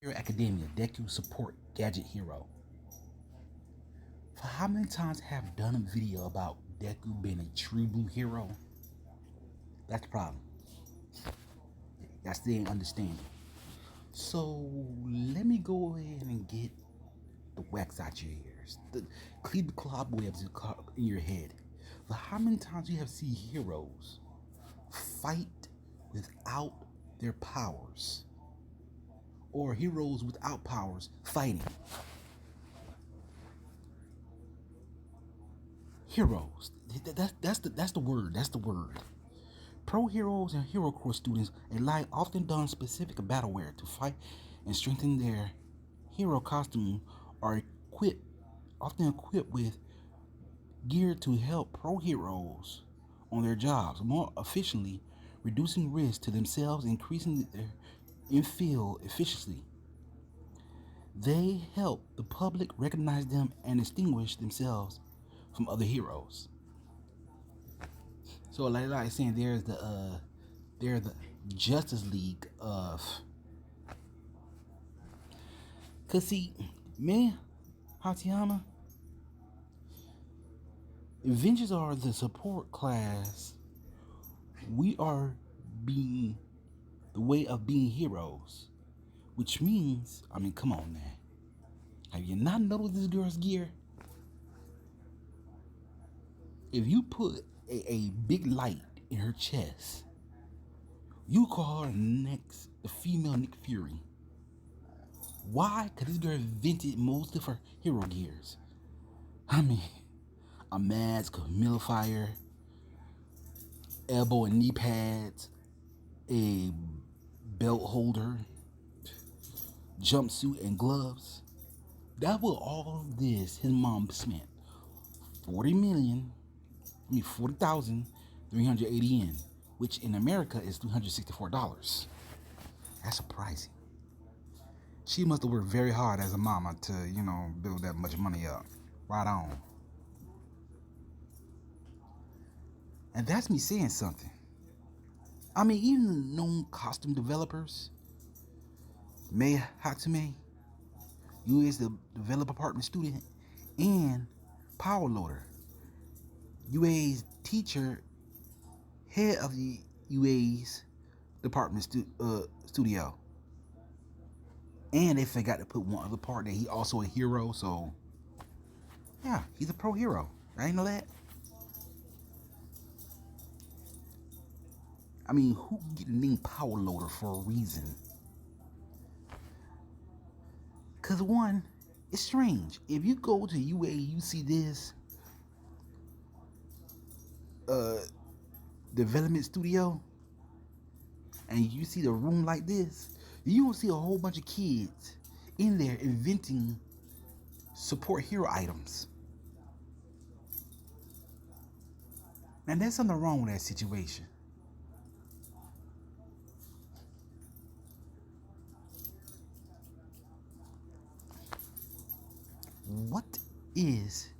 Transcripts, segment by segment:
Hero Academia, deku support gadget hero. For how many times have I done a video about Deku being a true blue hero? That's the problem. I still ain't understanding. So let me go ahead and get the wax out your ears. Clean the cobwebs in your head. For how many times you have seen heroes fight without their powers? Or heroes without powers fighting? Heroes. That's the word. That's the word. Pro heroes and hero corps students rely often don specific battlewear to fight and strengthen their hero costume are equipped often equipped with gear to help pro heroes on their jobs more efficiently, reducing risk to themselves, increasing their in-field efficiency. They help the public recognize them and distinguish themselves from other heroes. So like I was saying, there's the Justice League of, cause see, me, Hatiana, Avengers are the support class. We are being the way of being heroes, which means, I mean, come on, man. Have you not noticed this girl's gear? If you put a big light in her chest, you call her next the female Nick Fury. Why? Because this girl invented most of her hero gears. I mean, a mask, a humidifier, elbow and knee pads, a belt holder, jumpsuit, and gloves. That was all this his mom spent. 40,380 yen, which in America is $364. That's surprising. She must have worked very hard as a mama to, build that much money up. Right on. And that's me saying something. I mean, even known costume developers, Mei Hatsume, UA's the developer partner student, and Power Loader, UA's teacher, head of the UA's department studio. And they forgot to put one other part that he also a hero, so yeah, he's a pro hero. I didn't know that. I mean, who get the name Power Loader for a reason? Cause one, it's strange. If you go to UA, you see this development studio, and you see the room like this, you don't see a whole bunch of kids in there inventing support hero items. And there's something wrong with that situation. What is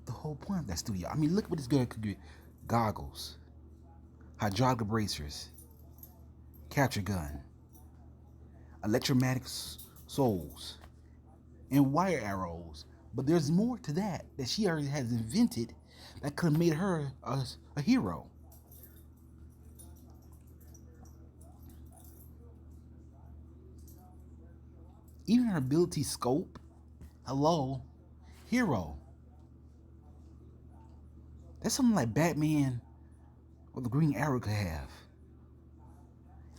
the whole point of that studio? I mean, look what this girl could get. Goggles, hydraulic bracers, capture gun, electromagnetic souls, and wire arrows. But there's more to that she already has invented that could have made her a hero. Even her ability scope, hello, hero. That's something like Batman or the Green Arrow could have.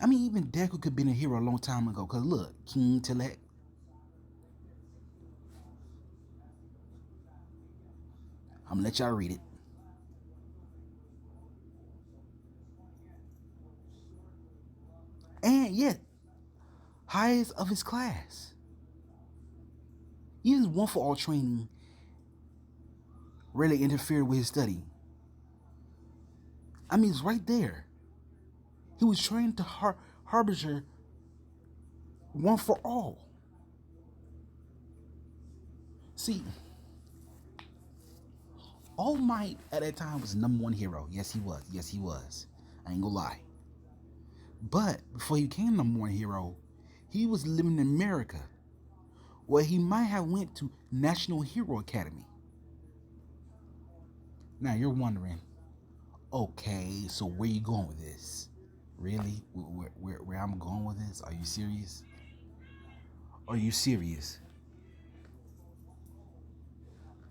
I mean, even Deku could have been a hero a long time ago. Cause look, King Tillek. I'm gonna let y'all read it. And yet, highest of his class. Even one for all training rarely interfered with his study. I mean, it's right there. He was trained to harbinger one for all. See, All Might at that time was the #1 hero. Yes, he was. Yes, he was. I ain't gonna lie. But before he became #1 hero, he was living in America, where he might have went to National Hero Academy. Now you're wondering, okay, so where you going with this? Really? Where I'm going with this? Are you serious? Are you serious?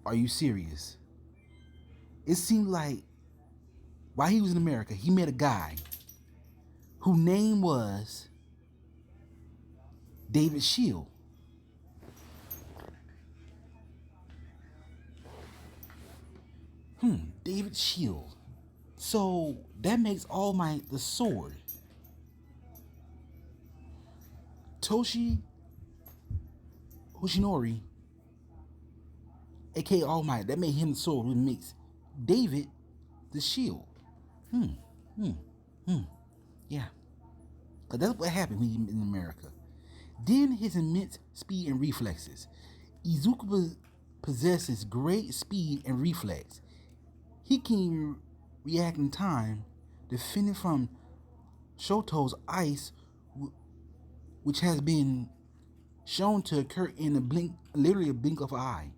Are you serious? It seemed like while he was in America, he met a guy whose name was David Shield. David Shield. So that makes All Might the sword. Toshi Hoshinori, aka All Might, that made him the sword, which makes David the shield. Yeah. Because that's what happened when he in America. Then his immense speed and reflexes. Izuku possesses great speed and reflex. He can react in time, defending from Shoto's ice, which has been shown to occur in literally a blink of an eye,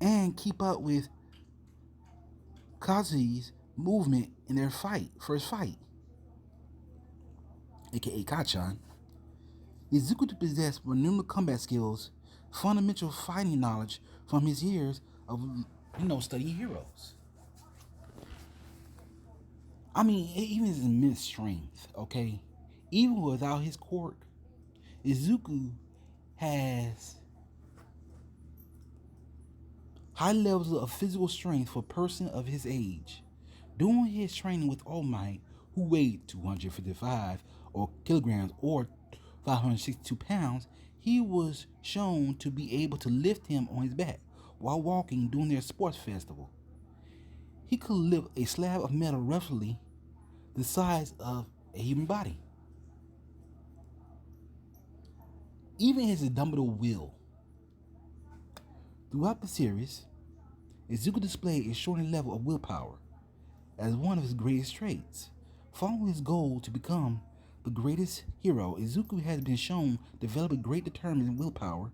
and keep up with Kazui's movement in their first fight, aka Kachan. Izuku possessed numerous combat skills, fundamental fighting knowledge from his years of studying heroes. I mean, even his immense strength, okay? Even without his quirk, Izuku has high levels of physical strength for a person of his age. During his training with All Might, who weighed 255 kilograms or 562 pounds, he was shown to be able to lift him on his back while walking during their sports festival. He could lift a slab of metal roughly the size of a human body. Even his indomitable will. Throughout the series, Izuku displayed a extraordinary level of willpower as one of his greatest traits. Following his goal to become the greatest hero, Izuku has been shown developing great determined willpower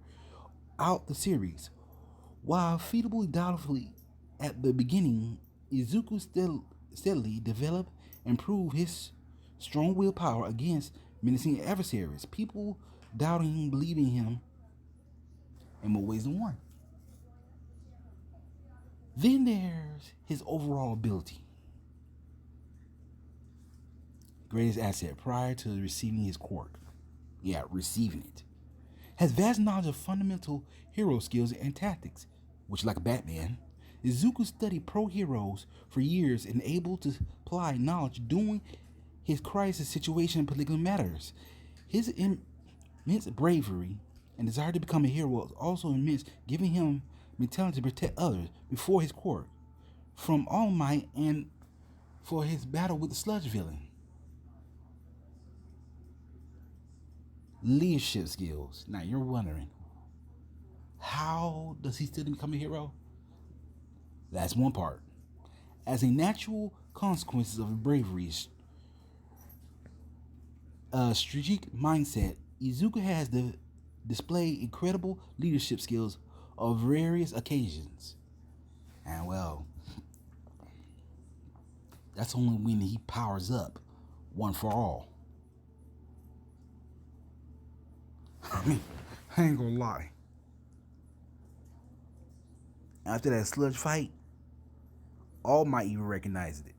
out the series. While feasible doubtfully at the beginning, Izuku steadily developed and proved his strong willpower against menacing adversaries, people doubting and believing him in more ways than one. Then there's his overall ability. Greatest asset prior to receiving his quirk. Yeah, receiving it. Has vast knowledge of fundamental hero skills and tactics, which, like Batman, Izuku studied pro heroes for years and able to apply knowledge during his crisis situation and political matters. His immense bravery and desire to become a hero is also immense, giving him mentality to protect others before his quirk from All Might and for his battle with the sludge villain. Leadership skills. Now you're wondering, how does he still become a hero? That's one part. As a natural consequence of bravery, strategic mindset, Izuku has displayed incredible leadership skills on various occasions. And well, that's only when he powers up one for all. I mean, I ain't gonna lie. After that sludge fight, All Might even recognized it.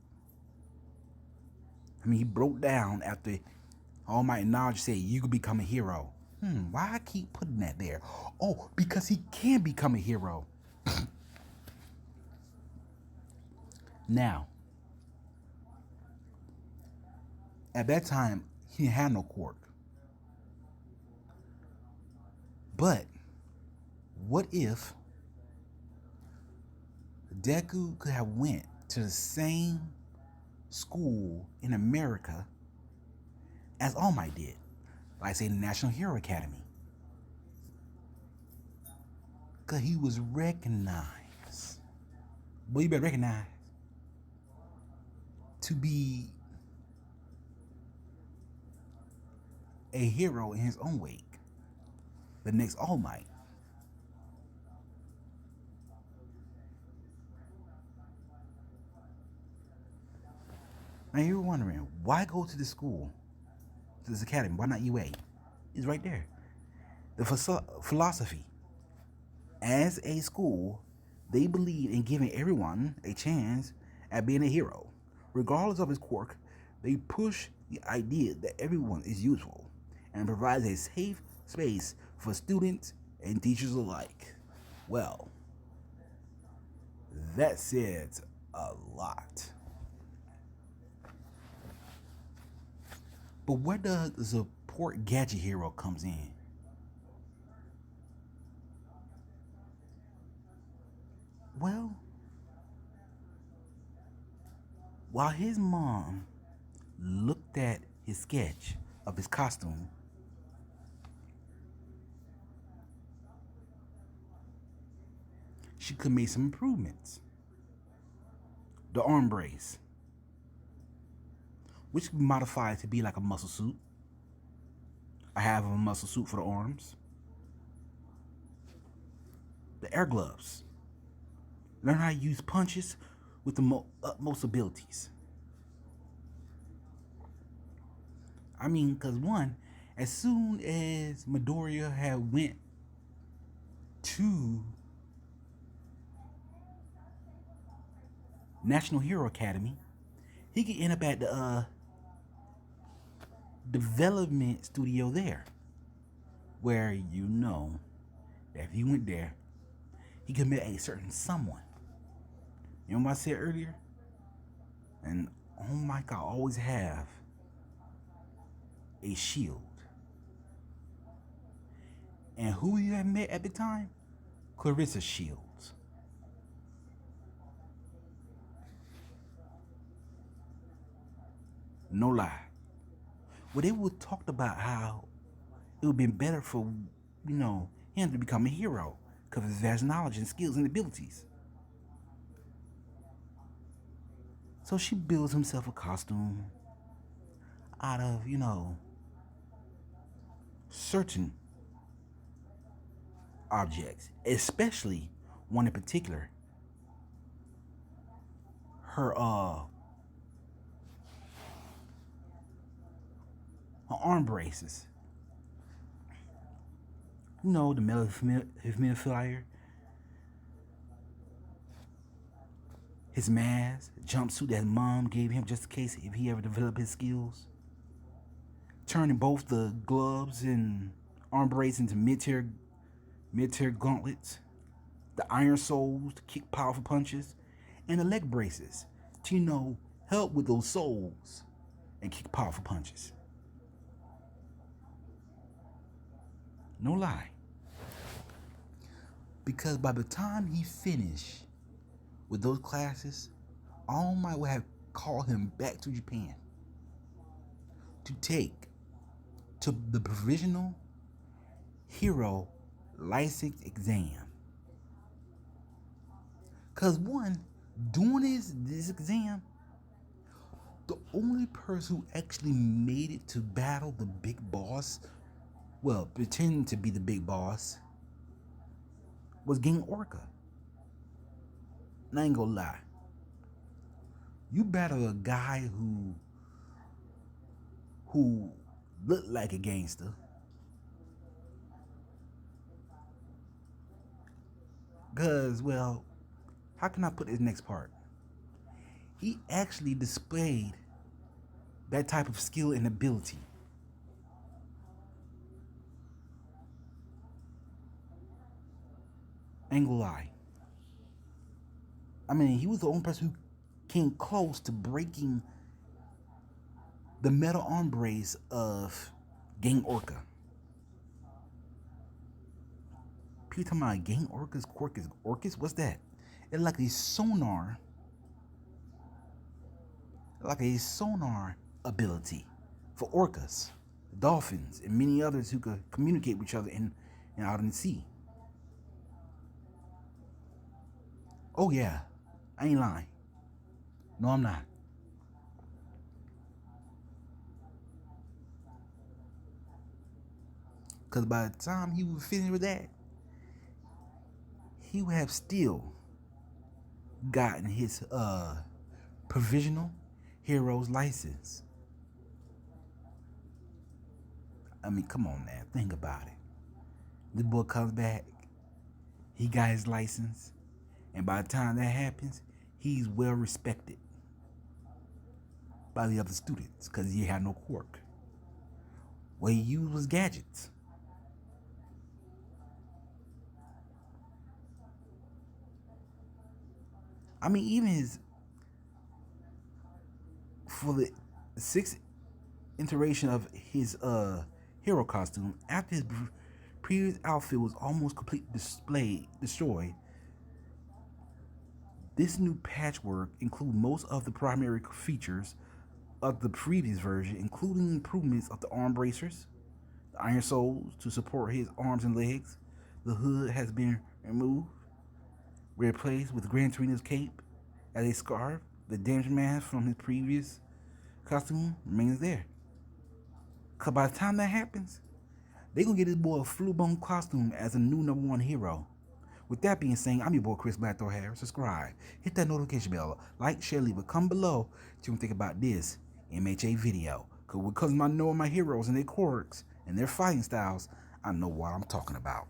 I mean, he broke down after All Might acknowledged, said, "You could become a hero." Why I keep putting that there? Oh, because he can become a hero. Now, at that time, he didn't have no quirk. But what if Deku could have went to the same school in America as All Might did, like say the National Hero Academy? Because he was recognized. Well, you better recognize to be a hero in his own way, the next All Might. Now you're wondering, why go to this school, to this academy? Why not UA? It's right there. The philosophy. As a school, they believe in giving everyone a chance at being a hero. Regardless of his quirk, they push the idea that everyone is useful and provides a safe space for students and teachers alike. Well, that says a lot. But where does the support gadget hero comes in? Well, while his mom looked at his sketch of his costume, she could make some improvements. The arm brace, which could be modified to be like a muscle suit. I have a muscle suit for the arms. The air gloves. Learn how to use punches with the utmost abilities. I mean, because one, as soon as Midoriya had went to National Hero Academy, he could end up at the development studio there, where you know that if he went there, he could meet a certain someone. You know what I said earlier? And oh my God, always have a shield. And who you had met at the time? Clarissa Shields. No lie. Well, they would talked about how it would have been better for, him to become a hero because of his vast knowledge and skills and abilities. So she builds himself a costume out of, certain objects, especially one in particular. Her arm braces. The metal humidifier, his mask, jumpsuit that mom gave him just in case if he ever developed his skills. Turning both the gloves and arm brace into mid-tier gauntlets, the iron soles to kick powerful punches, and the leg braces to, help with those soles and kick powerful punches. No lie. Because by the time he finished with those classes, All Might would have called him back to Japan to take to the provisional hero license exam. Because one, doing this exam, the only person who actually made it to battle the big boss, well, pretending to be the big boss, was Gang Orca. And I ain't gonna lie. You battle a guy who looked like a gangster, because, well, how can I put this next part? He actually displayed that type of skill and ability. Ain't gonna lie. I mean, he was the only person who came close to breaking the metal arm brace of Gang Orca. People talking about Gang Orca's quirk is Orcus? What's that? It's like a sonar ability for orcas, dolphins, and many others who could communicate with each other out in the sea. Oh yeah, I ain't lying. No, I'm not. Because by the time he was finished with that, he would have still gotten his provisional hero's license. I mean, come on, man. Think about it. The boy comes back. He got his license. And by the time that happens, he's well respected by the other students because he had no quirk. What he used was gadgets. I mean, even his, for the sixth iteration of his hero costume, after his previous outfit was almost completely destroyed, this new patchwork includes most of the primary features of the previous version, including improvements of the arm bracers, the iron soles to support his arms and legs. The hood has been removed, replaced with Gran Torino's cape as a scarf. The damage mask from his previous costume remains there. Cause by the time that happens, they gonna get this boy a full-blown costume as a new #1 hero. With that being said, I'm your boy Chris Blackthorn Harris. Subscribe, hit that notification bell, like, share, leave a comment below what you think about this MHA video. Because I know my heroes and their quirks and their fighting styles, I know what I'm talking about.